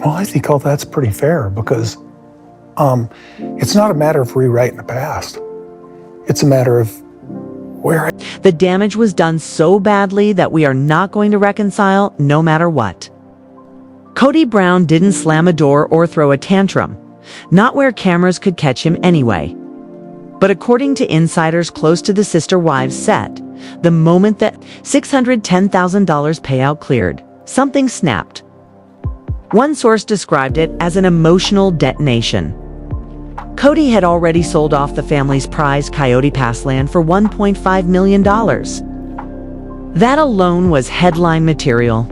Well, I think all that's pretty fair because it's not a matter of rewriting the past. It's a matter of where The damage was done so badly that we are not going to reconcile no matter what. Kody Brown didn't slam a door or throw a tantrum, not where cameras could catch him anyway. But according to insiders close to the sister wives set, the moment that $610,000 payout cleared, something snapped. One source described it as an emotional detonation. Kody had already sold off the family's prized Coyote Pass land for $1.5 million. That alone was headline material.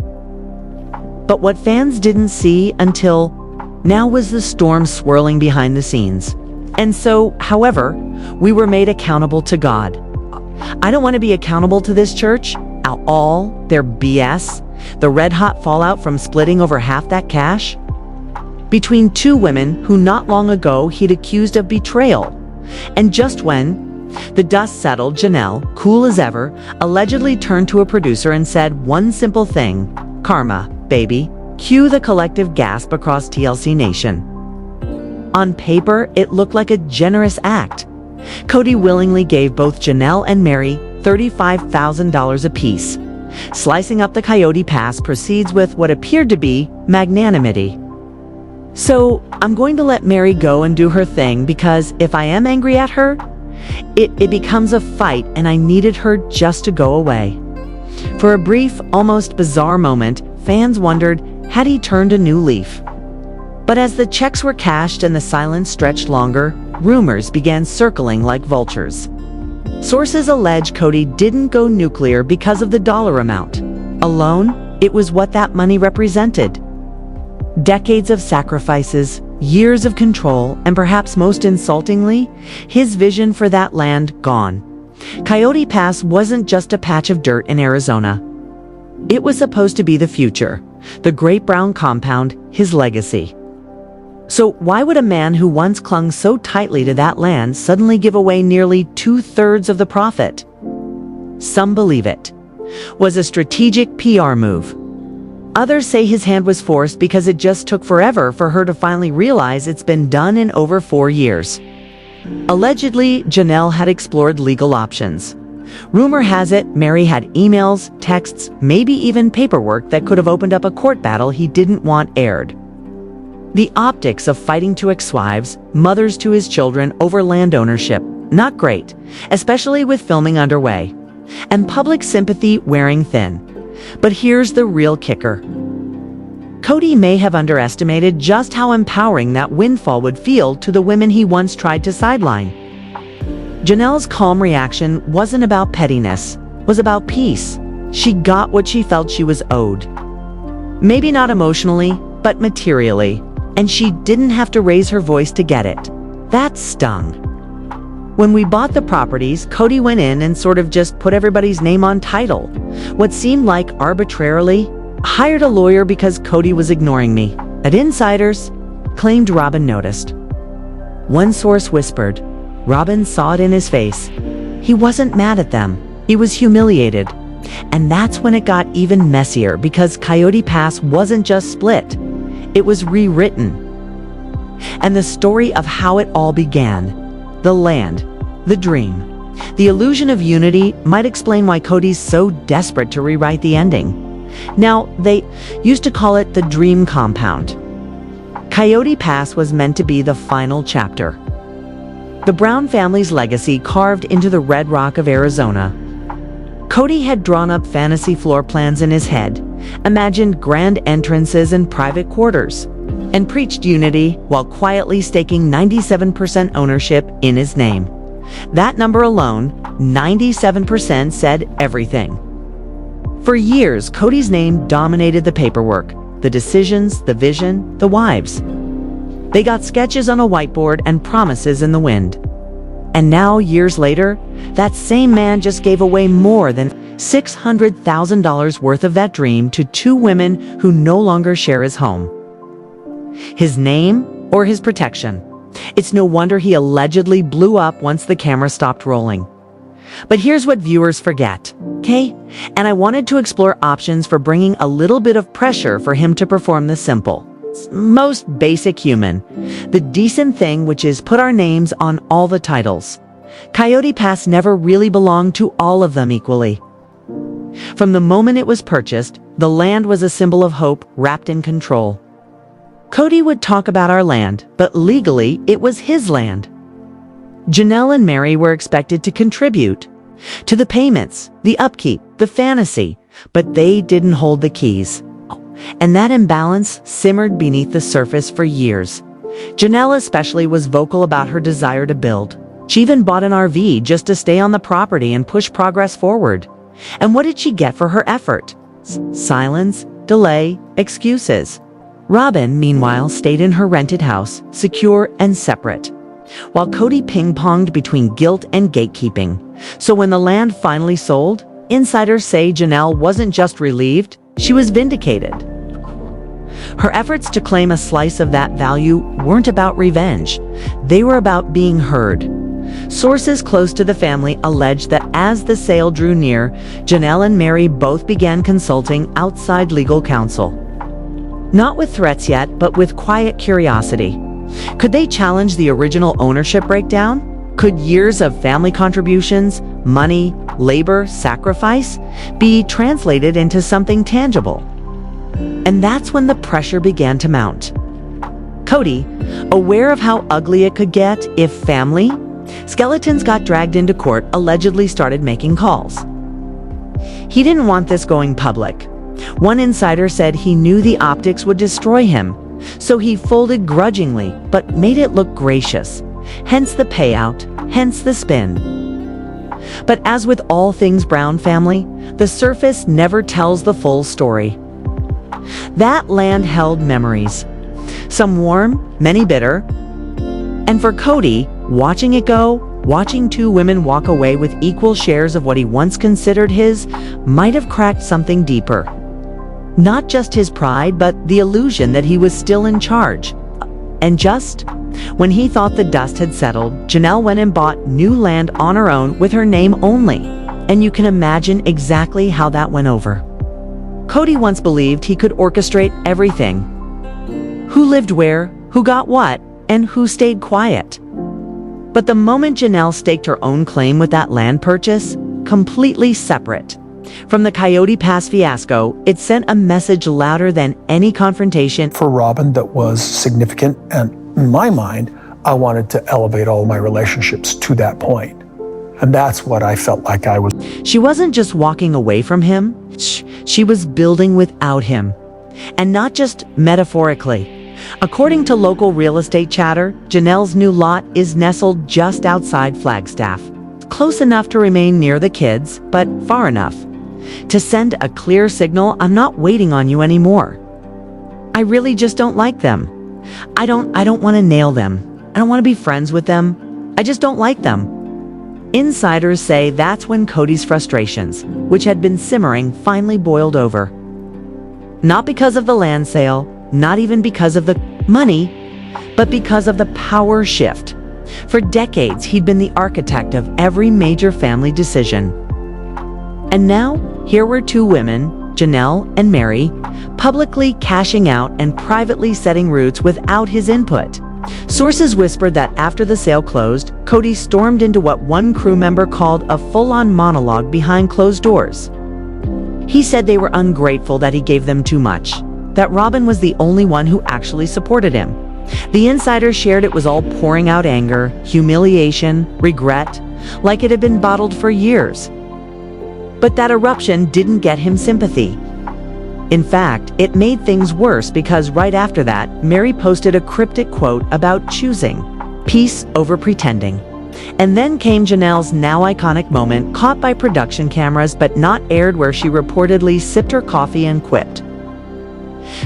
But what fans didn't see until now was the storm swirling behind the scenes. And so, however, we were made accountable to God. I don't want to be accountable to this church, all their BS, the red-hot fallout from splitting over half that cash, between two women who not long ago he'd accused of betrayal. And just when the dust settled, Janelle, cool as ever, allegedly turned to a producer and said one simple thing: karma, baby. Cue the collective gasp across TLC Nation. On paper, it looked like a generous act. Kody willingly gave both Janelle and Mary $35,000 apiece. Slicing up the Coyote Pass proceeds with what appeared to be magnanimity. So, I'm going to let Mary go and do her thing because if I am angry at her, it becomes a fight and I needed her just to go away. For a brief, almost bizarre moment, fans wondered, had he turned a new leaf? But as the checks were cashed and the silence stretched longer, rumors began circling like vultures. Sources allege Kody didn't go nuclear because of the dollar amount. Alone, it was what that money represented. Decades of sacrifices, years of control, and perhaps most insultingly, his vision for that land gone. Coyote Pass wasn't just a patch of dirt in Arizona. It was supposed to be the future, the Great Brown Compound, his legacy. So why would a man who once clung so tightly to that land suddenly give away nearly 2/3 of the profit? Some believe it was a strategic PR move. Others say his hand was forced because it just took forever for her to finally realize it's been done in over 4 years. Allegedly, Janelle had explored legal options. Rumor has it Mary had emails, texts, maybe even paperwork that could have opened up a court battle he didn't want aired. The optics of fighting to ex-wives, mothers to his children over land ownership, not great, especially with filming underway, and public sympathy wearing thin. But here's the real kicker. Kody may have underestimated just how empowering that windfall would feel to the women he once tried to sideline. Janelle's calm reaction wasn't about pettiness, was about peace. She got what she felt she was owed. Maybe not emotionally, but materially. And she didn't have to raise her voice to get it. That stung. When we bought the properties, Kody went in and sort of just put everybody's name on title. What seemed like arbitrarily, hired a lawyer because Kody was ignoring me. At insiders, claimed Robin noticed. One source whispered, Robin saw it in his face. He wasn't mad at them. He was humiliated. And that's when it got even messier because Coyote Pass wasn't just split. It was rewritten. And the story of how it all began, the land, the dream, the illusion of unity might explain why Kody's so desperate to rewrite the ending. Now, they used to call it the Dream Compound. Coyote Pass was meant to be the final chapter. The Brown family's legacy carved into the red rock of Arizona. Kody had drawn up fantasy floor plans in his head, imagined grand entrances and private quarters, and preached unity while quietly staking 97% ownership in his name. That number alone, 97%, said everything. For years, Kody's name dominated the paperwork, the decisions, the vision, the wives. They got sketches on a whiteboard and promises in the wind. And now, years later, that same man just gave away more than $600,000 worth of that dream to two women who no longer share his home. His name or his protection? It's no wonder he allegedly blew up once the camera stopped rolling. But here's what viewers forget, okay? And I wanted to explore options for bringing a little bit of pressure for him to perform the simple, most basic human. The decent thing, which is put our names on all the titles. Coyote Pass never really belonged to all of them equally. From the moment it was purchased, the land was a symbol of hope wrapped in control. Kody would talk about our land, but legally it was his land. Janelle and Mary were expected to contribute to the payments, the upkeep, the fantasy, but they didn't hold the keys. And that imbalance simmered beneath the surface for years. Janelle especially was vocal about her desire to build. She even bought an RV just to stay on the property and push progress forward. And what did she get for her effort? Silence, delay, excuses. Robin, meanwhile, stayed in her rented house, secure and separate, while Kody ping-ponged between guilt and gatekeeping. So when the land finally sold, insiders say Janelle wasn't just relieved, she was vindicated. Her efforts to claim a slice of that value weren't about revenge. They were about being heard. Sources close to the family alleged that as the sale drew near, Janelle and Mary both began consulting outside legal counsel. Not with threats yet, but with quiet curiosity. Could they challenge the original ownership breakdown? Could years of family contributions, money, labor, sacrifice be translated into something tangible? And that's when the pressure began to mount. Kody, aware of how ugly it could get if family skeletons got dragged into court, allegedly started making calls. He didn't want this going public. One insider said he knew the optics would destroy him, so he folded grudgingly, but made it look gracious. Hence the payout, hence the spin. But as with all things Brown family, the surface never tells the full story. That land held memories, some warm, many bitter. And for Kody, watching it go, watching two women walk away with equal shares of what he once considered his, might have cracked something deeper. Not just his pride, but the illusion that he was still in charge. And just when he thought the dust had settled, Janelle went and bought new land on her own with her name only. And you can imagine exactly how that went over. Kody once believed he could orchestrate everything. Who lived where, who got what, and who stayed quiet. But the moment Janelle staked her own claim with that land purchase, completely separate from the Coyote Pass fiasco, it sent a message louder than any confrontation. For Robin, that was significant, and in my mind, I wanted to elevate all my relationships to that point. And that's what I felt like I was. She wasn't just walking away from him, she was building without him. And not just metaphorically. According to local real estate chatter, Janelle's new lot is nestled just outside Flagstaff. Close enough to remain near the kids, but far enough to send a clear signal: I'm not waiting on you anymore. I really just don't like them. I don't want to nail them. I don't want to be friends with them. I just don't like them. Insiders say that's when Kody's frustrations, which had been simmering, finally boiled over. Not because of the land sale, not even because of the money, but because of the power shift. For decades, he'd been the architect of every major family decision. And now, here were two women, Janelle and Mary, publicly cashing out and privately setting roots without his input. Sources whispered that after the sale closed, Kody stormed into what one crew member called a full-on monologue behind closed doors. He said they were ungrateful that he gave them too much, that Robin was the only one who actually supported him. The insider shared it was all pouring out anger, humiliation, regret, like it had been bottled for years. But that eruption didn't get him sympathy. In fact, it made things worse because right after that, Mary posted a cryptic quote about choosing peace over pretending. And then came Janelle's now iconic moment, caught by production cameras but not aired, where she reportedly sipped her coffee and quipped,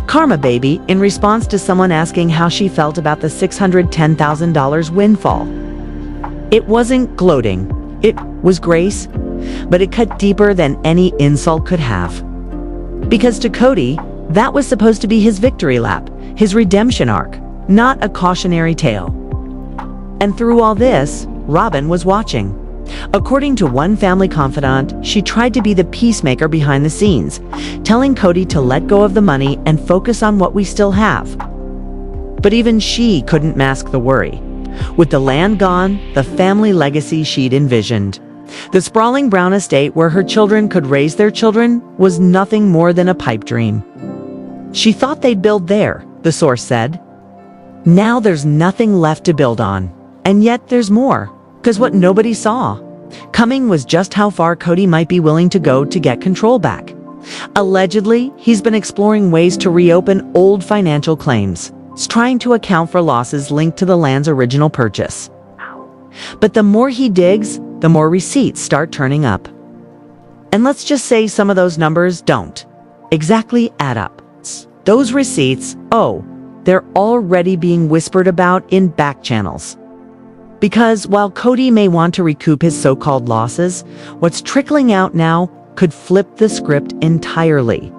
"Karma, baby," in response to someone asking how she felt about the $610,000 windfall. It wasn't gloating, it was grace, but it cut deeper than any insult could have. Because to Kody, that was supposed to be his victory lap, his redemption arc, not a cautionary tale. And through all this, Robin was watching. According to one family confidant, she tried to be the peacemaker behind the scenes, telling Kody to let go of the money and focus on what we still have. But even she couldn't mask the worry. With the land gone, the family legacy she'd envisioned, the sprawling Brown estate where her children could raise their children, was nothing more than a pipe dream. She thought they'd build there, the source said. Now there's nothing left to build on. And yet there's more, because what nobody saw coming was just how far Kody might be willing to go to get control back. Allegedly, he's been exploring ways to reopen old financial claims, trying to account for losses linked to the land's original purchase. But the more he digs, the more receipts start turning up. And let's just say some of those numbers don't exactly add up. Those receipts, they're already being whispered about in back channels. Because while Kody may want to recoup his so-called losses, what's trickling out now could flip the script entirely.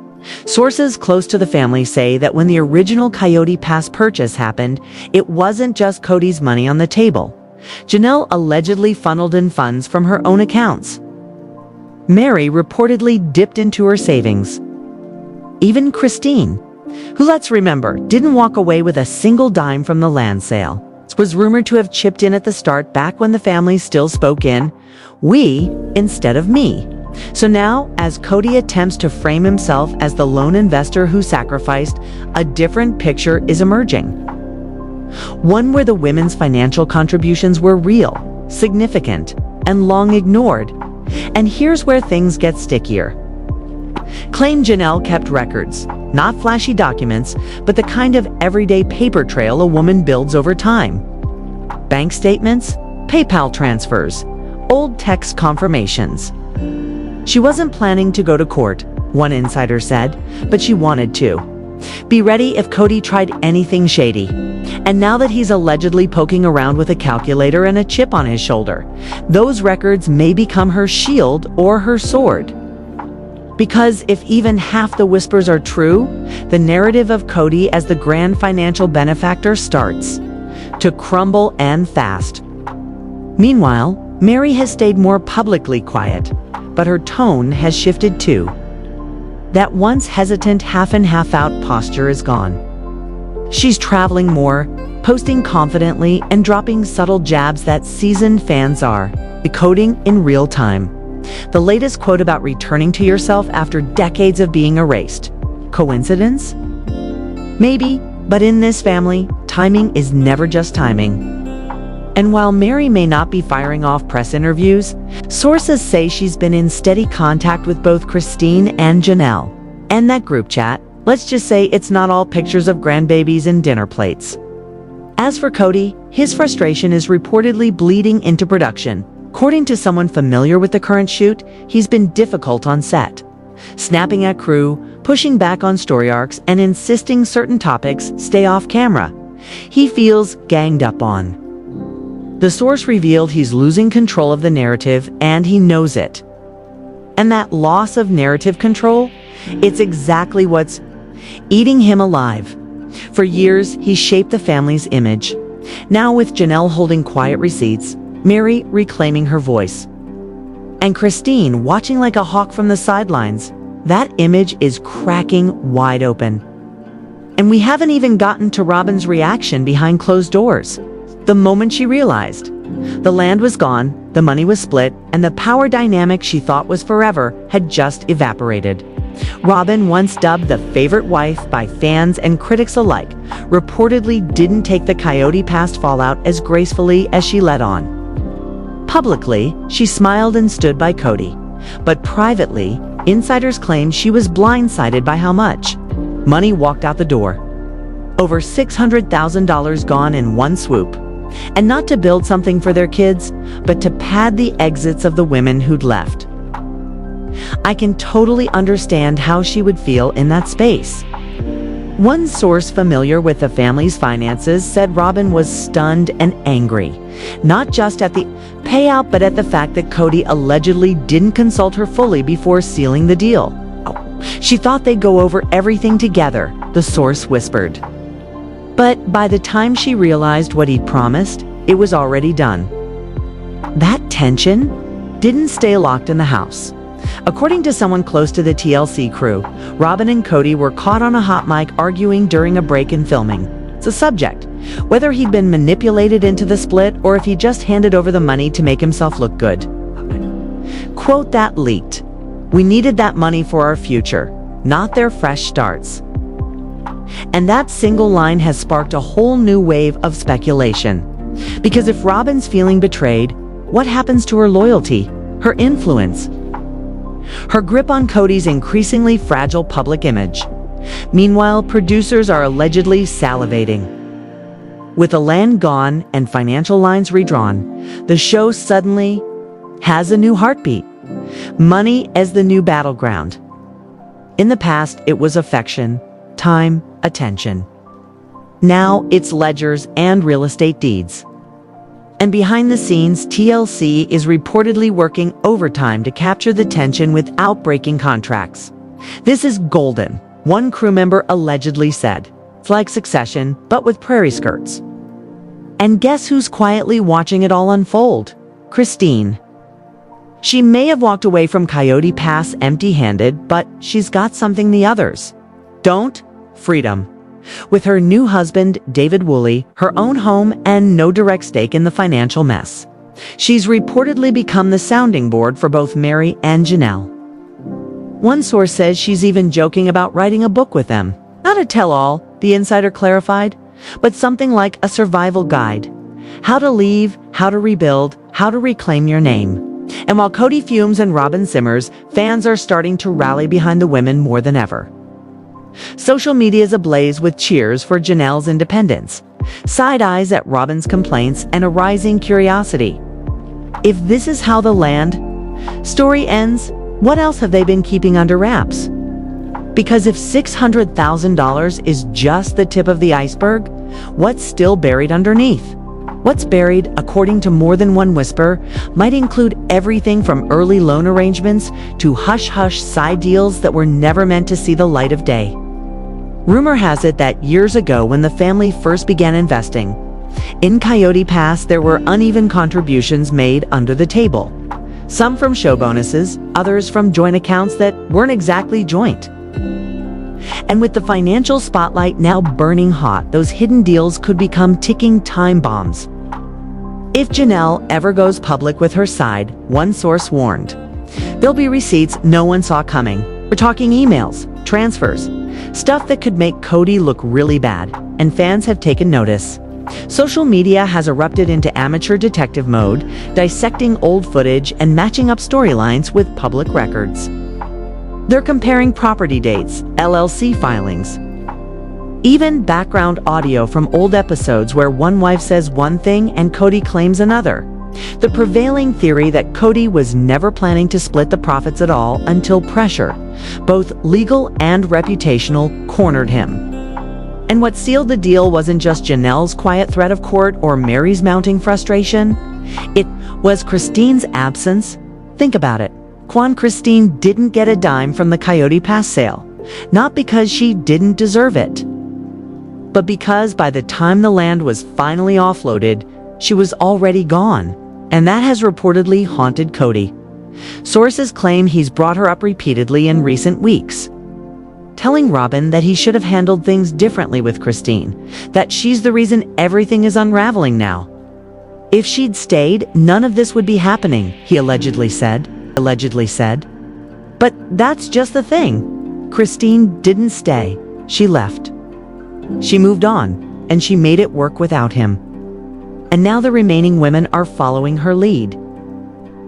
Sources close to the family say that when the original Coyote Pass purchase happened, it wasn't just Kody's money on the table. Janelle allegedly funneled in funds from her own accounts. Mary reportedly dipped into her savings. Even Christine, who, let's remember, didn't walk away with a single dime from the land sale, was rumored to have chipped in at the start back when the family still spoke in "we" instead of "me." So now, as Kody attempts to frame himself as the lone investor who sacrificed, a different picture is emerging. One where the women's financial contributions were real, significant, and long ignored. And here's where things get stickier. Claimed Janelle kept records, not flashy documents, but the kind of everyday paper trail a woman builds over time. Bank statements, PayPal transfers, old text confirmations. She wasn't planning to go to court, one insider said, but she wanted to. Be ready if Kody tried anything shady. And now that he's allegedly poking around with a calculator and a chip on his shoulder, those records may become her shield or her sword. Because if even half the whispers are true, the narrative of Kody as the grand financial benefactor starts to crumble, and fast. Meanwhile, Mary has stayed more publicly quiet, but her tone has shifted too. That once hesitant half-in, half-out posture is gone. She's traveling more, posting confidently, and dropping subtle jabs that seasoned fans are decoding in real time. The latest quote about returning to yourself after decades of being erased. Coincidence? Maybe, but in this family, timing is never just timing. And while Mary may not be firing off press interviews, sources say she's been in steady contact with both Christine and Janelle. And that group chat, let's just say it's not all pictures of grandbabies and dinner plates. As for Kody, his frustration is reportedly bleeding into production. According to someone familiar with the current shoot, he's been difficult on set, snapping at crew, pushing back on story arcs, and insisting certain topics stay off camera. He feels ganged up on. The source revealed he's losing control of the narrative, and he knows it. And that loss of narrative control, it's exactly what's eating him alive. For years, he shaped the family's image. Now with Janelle holding quiet receipts, Mary reclaiming her voice, and Christine watching like a hawk from the sidelines, that image is cracking wide open. And we haven't even gotten to Robyn's reaction behind closed doors. The moment she realized the land was gone, the money was split, and the power dynamic she thought was forever had just evaporated. Robyn, once dubbed the favorite wife by fans and critics alike, reportedly didn't take the Coyote Pass fallout as gracefully as she let on. Publicly, she smiled and stood by Kody, but privately, insiders claimed she was blindsided by how much money walked out the door. Over $600,000 gone in one swoop. And not to build something for their kids, but to pad the exits of the women who'd left. I can totally understand how she would feel in that space. One source familiar with the family's finances said Robyn was stunned and angry, not just at the payout, but at the fact that Kody allegedly didn't consult her fully before sealing the deal. She thought they'd go over everything together, the source whispered. But by the time she realized what he'd promised, it was already done. That tension didn't stay locked in the house. According to someone close to the TLC crew, Robyn and Kody were caught on a hot mic arguing during a break in filming. a subject, whether he'd been manipulated into the split or if he just handed over the money to make himself look good. Quote that leaked. "We needed that money for our future, not their fresh starts." And that single line has sparked a whole new wave of speculation. Because if Robyn's feeling betrayed, what happens to her loyalty, her influence, her grip on Kody's increasingly fragile public image? Meanwhile, producers are allegedly salivating. With the land gone and financial lines redrawn, the show suddenly has a new heartbeat. Money as the new battleground. In the past, it was affection, time, attention. Now it's ledgers and real estate deeds. And behind the scenes, TLC is reportedly working overtime to capture the tension without breaking contracts. "This is golden," one crew member allegedly said. "It's like Succession, but with prairie skirts." And guess who's quietly watching it all unfold? Christine. She may have walked away from Coyote Pass empty-handed, but she's got something the others don't: freedom. With her new husband, David Woolley, her own home, and no direct stake in the financial mess. She's reportedly become the sounding board for both Mary and Janelle. One source says she's even joking about writing a book with them. Not a tell-all, the insider clarified, but something like a survival guide. How to leave, how to rebuild, how to reclaim your name. And while Kody fumes and Robyn simmers, fans are starting to rally behind the women more than ever. Social media is ablaze with cheers for Janelle's independence, side eyes at Robyn's complaints, and a rising curiosity. If this is how the land story ends, what else have they been keeping under wraps? Because if $600,000 is just the tip of the iceberg, what's still buried underneath? What's buried, according to more than one whisper, might include everything from early loan arrangements to hush-hush side deals that were never meant to see the light of day. Rumor has it that years ago, when the family first began investing in Coyote Pass, there were uneven contributions made under the table. Some from show bonuses, others from joint accounts that weren't exactly joint. And with the financial spotlight now burning hot, those hidden deals could become ticking time bombs. If Janelle ever goes public with her side, one source warned, there'll be receipts no one saw coming. We're talking emails, transfers, stuff that could make Kody look really bad, and fans have taken notice. Social media has erupted into amateur detective mode, dissecting old footage and matching up storylines with public records. They're comparing property dates, LLC filings, even background audio from old episodes where one wife says one thing and Kody claims another. The prevailing theory that Kody was never planning to split the profits at all until pressure, both legal and reputational, cornered him. And what sealed the deal wasn't just Janelle's quiet threat of court or Mary's mounting frustration. It was Christine's absence. Think about it. Christine didn't get a dime from the Coyote Pass sale, not because she didn't deserve it, but because by the time the land was finally offloaded, she was already gone. And that has reportedly haunted Kody. Sources claim he's brought her up repeatedly in recent weeks, telling Robyn that he should have handled things differently with Christine, that she's the reason everything is unraveling now. If she'd stayed, none of this would be happening, he allegedly said. But that's just the thing. Christine didn't stay. She left. She moved on, and she made it work without him. And now the remaining women are following her lead.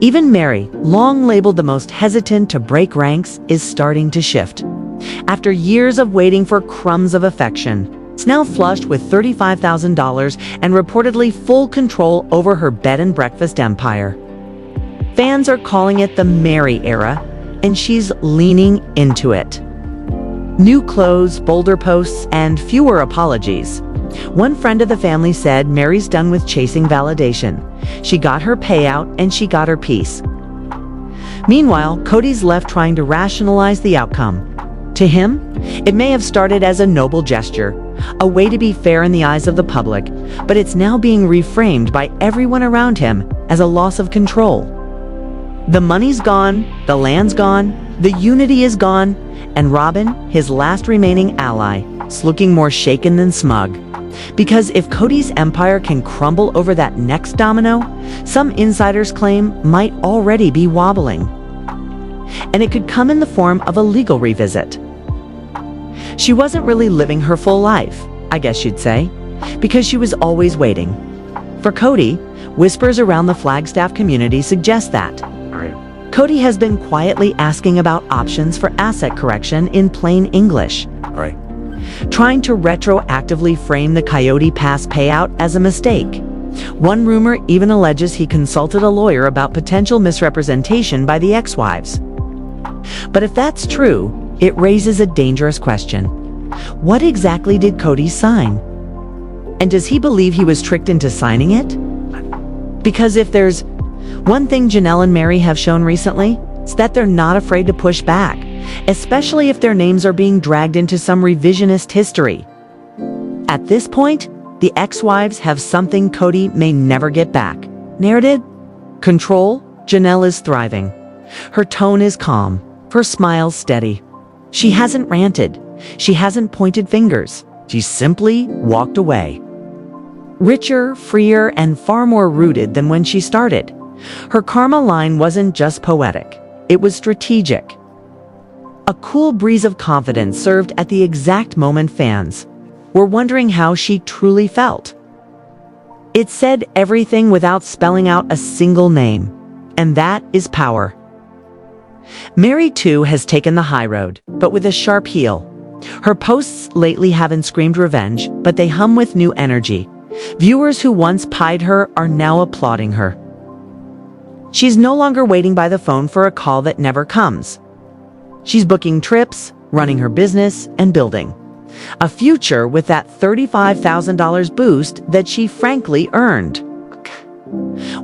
Even Mary, long labeled the most hesitant to break ranks, is starting to shift. After years of waiting for crumbs of affection, it's now flushed with $35,000 and reportedly full control over her bed and breakfast empire. Fans are calling it the Mary era, and she's leaning into it. New clothes, bolder posts, and fewer apologies. One friend of the family said Mary's done with chasing validation. She got her payout and she got her peace. Meanwhile, Kody's left trying to rationalize the outcome. To him, it may have started as a noble gesture, a way to be fair in the eyes of the public, but it's now being reframed by everyone around him as a loss of control. The money's gone, the land's gone, the unity is gone, and Robyn, his last remaining ally, is looking more shaken than smug. Because if Kodys' empire can crumble over that next domino, some insiders claim might already be wobbling. And it could come in the form of a legal revisit. She wasn't really living her full life, I guess you'd say, because she was always waiting. For Kody, whispers around the Flagstaff community suggest that. Kody has been quietly asking about options for asset correction in plain English. Trying to retroactively frame the Coyote Pass payout as a mistake. One rumor even alleges he consulted a lawyer about potential misrepresentation by the ex-wives. But if that's true, it raises a dangerous question. What exactly did Kody sign? And does he believe he was tricked into signing it? Because if there's one thing Janelle and Mary have shown recently, it's that they're not afraid to push back, especially if their names are being dragged into some revisionist history. At this point, the ex-wives have something Kody may never get back. Narrative? Control? Janelle is thriving. Her tone is calm, her smile steady. She hasn't ranted. She hasn't pointed fingers. She simply walked away. Richer, freer, and far more rooted than when she started. Her karma line wasn't just poetic. It was strategic. A cool breeze of confidence served at the exact moment fans were wondering how she truly felt. It said everything without spelling out a single name, and that is power. Mary, too, has taken the high road, but with a sharp heel. Her posts lately haven't screamed revenge, but they hum with new energy. Viewers who once pied her are now applauding her. She's no longer waiting by the phone for a call that never comes. She's booking trips, running her business, and building a future with that $35,000 boost that she frankly earned.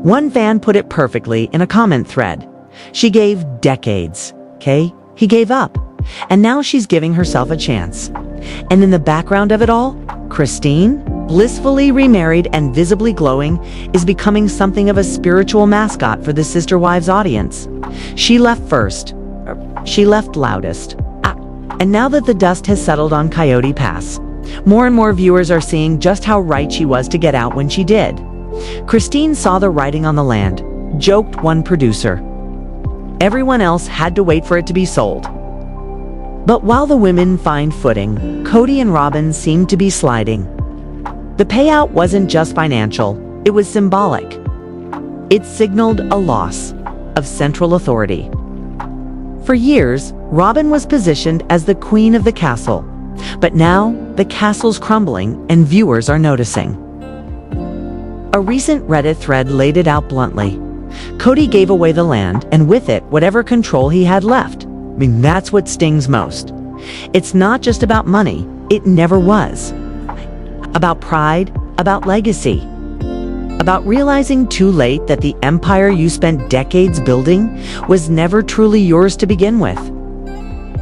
One fan put it perfectly in a comment thread. She gave decades, okay? He gave up. And now she's giving herself a chance. And in the background of it all, Christine, blissfully remarried and visibly glowing, is becoming something of a spiritual mascot for the Sister Wives audience. She left first. She left loudest. And now that the dust has settled on Coyote Pass, more and more viewers are seeing just how right she was to get out when she did. Christine saw the writing on the land, joked one producer. Everyone else had to wait for it to be sold. But while the women find footing, Kody and Robin seemed to be sliding. The payout wasn't just financial, it was symbolic. It signaled a loss of central authority. For years, Robin was positioned as the queen of the castle, but now the castle's crumbling and viewers are noticing. A recent Reddit thread laid it out bluntly. Kody gave away the land, and with it, whatever control he had left. That's what stings most. It's not just about money. It never was. About pride, about legacy. About realizing too late that the empire you spent decades building was never truly yours to begin with.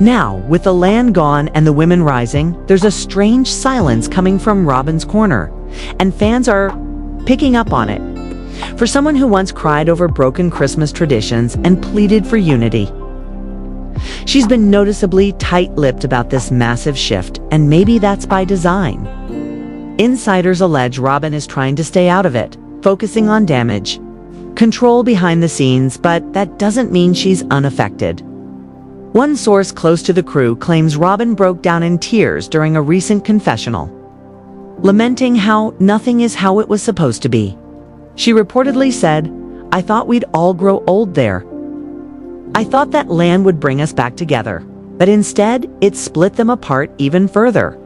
Now, with the land gone and the women rising, there's a strange silence coming from Robin's corner, and fans are picking up on it. For someone who once cried over broken Christmas traditions and pleaded for unity. She's been noticeably tight-lipped about this massive shift, and maybe that's by design. Insiders allege Robin is trying to stay out of it, focusing on damage, control behind the scenes, but that doesn't mean she's unaffected. One source close to the crew claims Robin broke down in tears during a recent confessional, lamenting how nothing is how it was supposed to be. She reportedly said, "I thought we'd all grow old there. I thought that land would bring us back together, but instead it split them apart even further."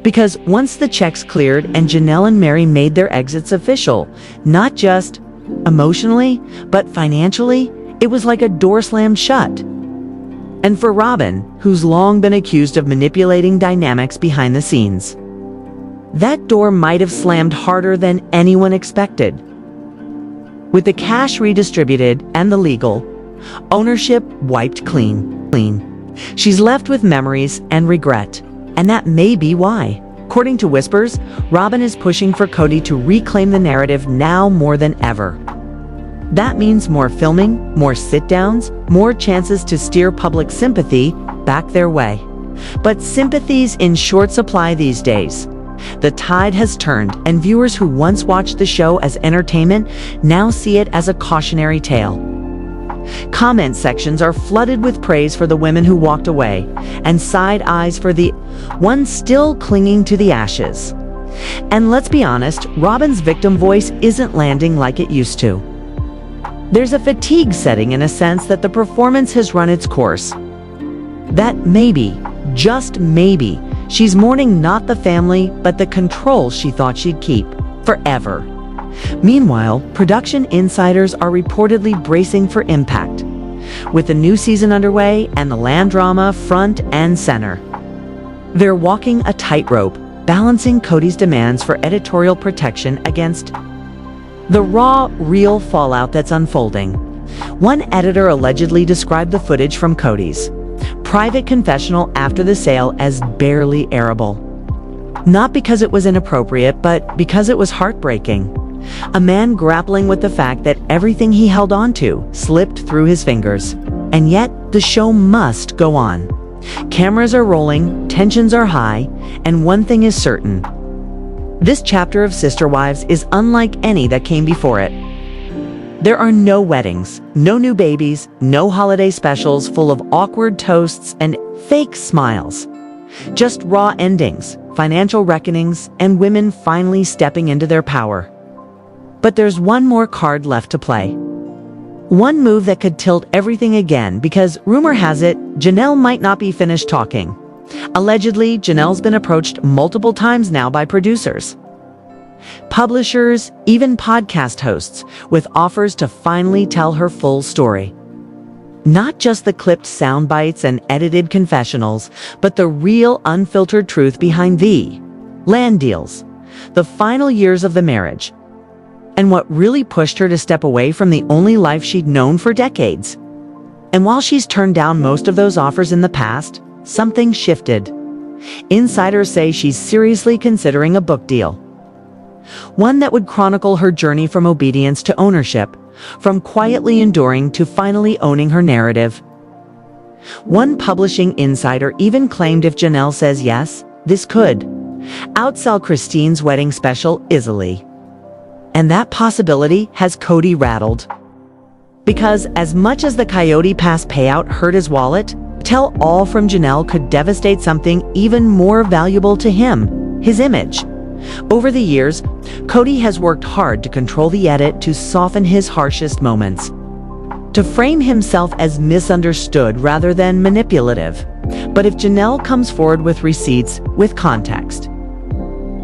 Because once the checks cleared and Janelle and Mary made their exits official, not just emotionally, but financially, it was like a door slammed shut. And for Robin, who's long been accused of manipulating dynamics behind the scenes, that door might have slammed harder than anyone expected. With the cash redistributed and the legal ownership wiped clean. She's left with memories and regret, and that may be why. According to whispers, Robin is pushing for Kody to reclaim the narrative now more than ever. That means more filming, more sit-downs, more chances to steer public sympathy back their way. But sympathy's in short supply these days. The tide has turned, and viewers who once watched the show as entertainment now see it as a cautionary tale. Comment sections are flooded with praise for the women who walked away, and side eyes for the ones still clinging to the ashes. And let's be honest, Robyn's victim voice isn't landing like it used to. There's a fatigue setting in a sense that the performance has run its course. That maybe, just maybe, she's mourning not the family, but the control she thought she'd keep forever. Meanwhile, production insiders are reportedly bracing for impact, with the new season underway and the land drama front and center. They're walking a tightrope, balancing Kody's demands for editorial protection against the raw, real fallout that's unfolding. One editor allegedly described the footage from Kody's private confessional after the sale as barely airable. Not because it was inappropriate, but because it was heartbreaking. A man grappling with the fact that everything he held on to slipped through his fingers. And yet, the show must go on. Cameras are rolling, tensions are high, and one thing is certain. This chapter of Sister Wives is unlike any that came before it. There are no weddings, no new babies, no holiday specials full of awkward toasts and fake smiles. Just raw endings, financial reckonings, and women finally stepping into their power. But there's one more card left to play. One move that could tilt everything again, because rumor has it, Janelle might not be finished talking. Allegedly, Janelle's been approached multiple times now by producers, publishers, even podcast hosts, with offers to finally tell her full story. Not just the clipped sound bites and edited confessionals, but the real unfiltered truth behind the land deals, the final years of the marriage, and what really pushed her to step away from the only life she'd known for decades. And while she's turned down most of those offers in the past, something shifted. Insiders say she's seriously considering a book deal. One that would chronicle her journey from obedience to ownership, from quietly enduring to finally owning her narrative. One publishing insider even claimed if Janelle says yes, this could outsell Christine's wedding special easily. And that possibility has Kody rattled. Because as much as the Coyote Pass payout hurt his wallet, Tell All from Janelle could devastate something even more valuable to him, his image. Over the years, Kody has worked hard to control the edit to soften his harshest moments, to frame himself as misunderstood rather than manipulative. But if Janelle comes forward with receipts, with context,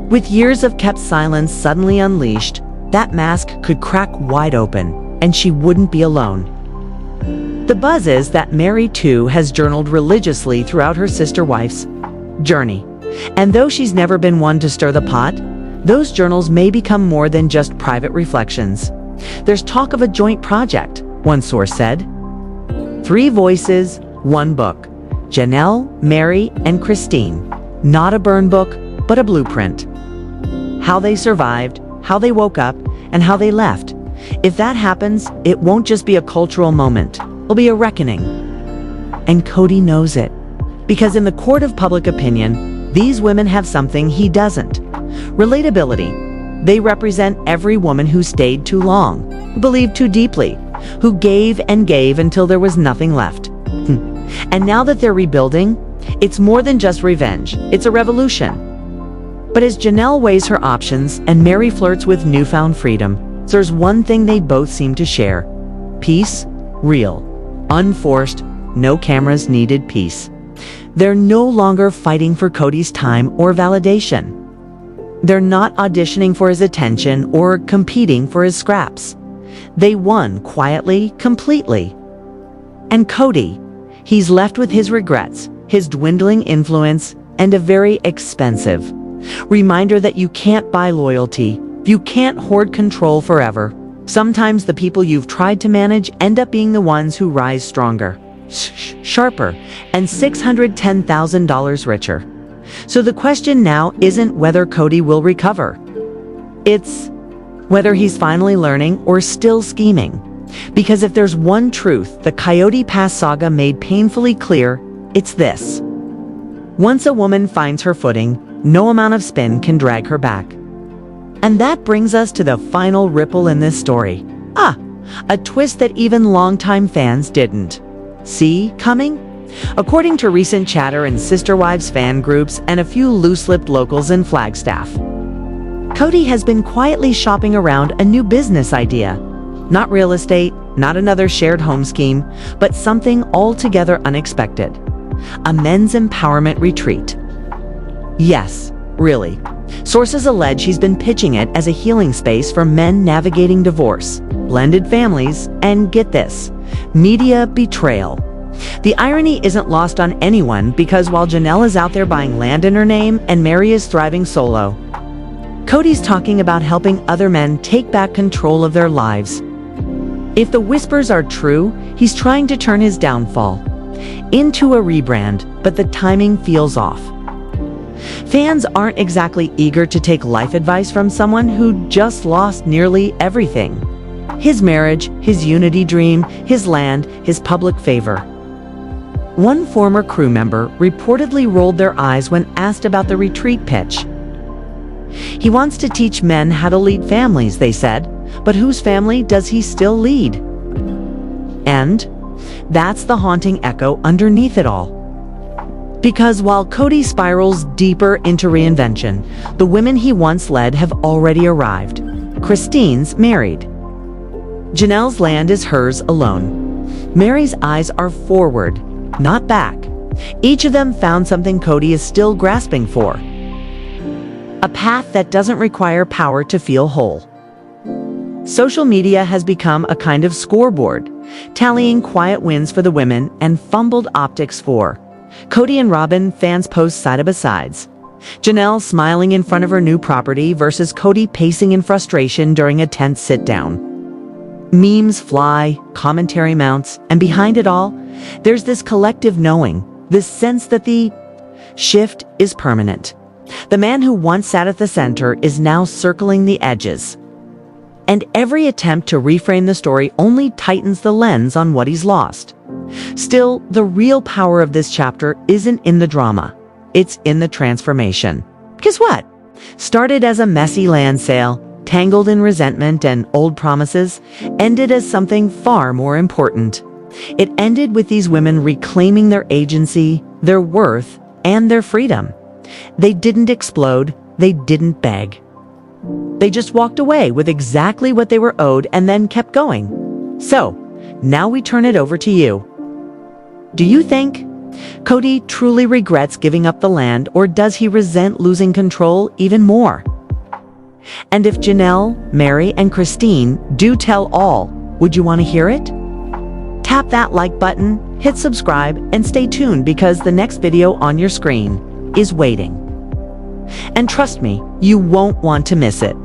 with years of kept silence suddenly unleashed, that mask could crack wide open, and she wouldn't be alone. The buzz is that Mary, too, has journaled religiously throughout her sister wife's journey. And though she's never been one to stir the pot, those journals may become more than just private reflections. There's talk of a joint project, one source said. 3 voices, 1 book. Janelle, Mary, and Christine. Not a burn book, but a blueprint. How they survived, how they woke up, and how they left. If that happens, it won't just be a cultural moment. It'll be a reckoning. And Kody knows it. Because in the court of public opinion, these women have something he doesn't. Relatability. They represent every woman who stayed too long, who believed too deeply, who gave and gave until there was nothing left. And now that they're rebuilding, it's more than just revenge. It's a revolution. But as Janelle weighs her options and Mary flirts with newfound freedom, there's one thing they both seem to share. Peace, real, unforced, no cameras needed peace. They're no longer fighting for Kody's time or validation. They're not auditioning for his attention or competing for his scraps. They won quietly, completely. And Kody, he's left with his regrets, his dwindling influence, and a very expensive reminder that you can't buy loyalty. You can't hoard control forever. Sometimes the people you've tried to manage end up being the ones who rise stronger, sharper, and $610,000 richer. So the question now isn't whether Kody will recover. It's whether he's finally learning or still scheming. Because if there's one truth the Coyote Pass saga made painfully clear, it's this. Once a woman finds her footing, No amount of spin can drag her back. And that brings us to the final ripple in this story. A twist that even longtime fans didn't see coming. According to recent chatter in Sister Wives fan groups and a few loose-lipped locals in Flagstaff, Kody has been quietly shopping around a new business idea. Not real estate, not another shared home scheme, but something altogether unexpected. A men's empowerment retreat. Yes, really. Sources allege he's been pitching it as a healing space for men navigating divorce, blended families, and get this, media betrayal. The irony isn't lost on anyone because while Janelle is out there buying land in her name and Mary is thriving solo, Kody's talking about helping other men take back control of their lives. If the whispers are true, he's trying to turn his downfall into a rebrand, but the timing feels off. Fans aren't exactly eager to take life advice from someone who just lost nearly everything. His marriage, his unity dream, his land, his public favor. One former crew member reportedly rolled their eyes when asked about the retreat pitch. He wants to teach men how to lead families, they said, but whose family does he still lead? And that's the haunting echo underneath it all. Because while Kody spirals deeper into reinvention, the women he once led have already arrived. Christine's married. Janelle's land is hers alone. Mary's eyes are forward, not back. Each of them found something Kody is still grasping for. A path that doesn't require power to feel whole. Social media has become a kind of scoreboard, tallying quiet wins for the women and fumbled optics for Kody and Robin. Fans post side-by-sides. Janelle smiling in front of her new property versus Kody pacing in frustration during a tense sit-down. Memes fly, commentary mounts, and behind it all, there's this collective knowing, this sense that the shift is permanent. The man who once sat at the center is now circling the edges. And every attempt to reframe the story only tightens the lens on what he's lost. Still, the real power of this chapter isn't in the drama. It's in the transformation. Guess what? Started as a messy land sale, tangled in resentment and old promises, ended as something far more important. It ended with these women reclaiming their agency, their worth, and their freedom. They didn't explode. They didn't beg. They just walked away with exactly what they were owed and then kept going. So, now we turn it over to you. Do you think Kody truly regrets giving up the land, or does he resent losing control even more? And if Janelle, Mary, and Christine do tell all, would you want to hear it? Tap that like button, hit subscribe, and stay tuned because the next video on your screen is waiting. And trust me, you won't want to miss it.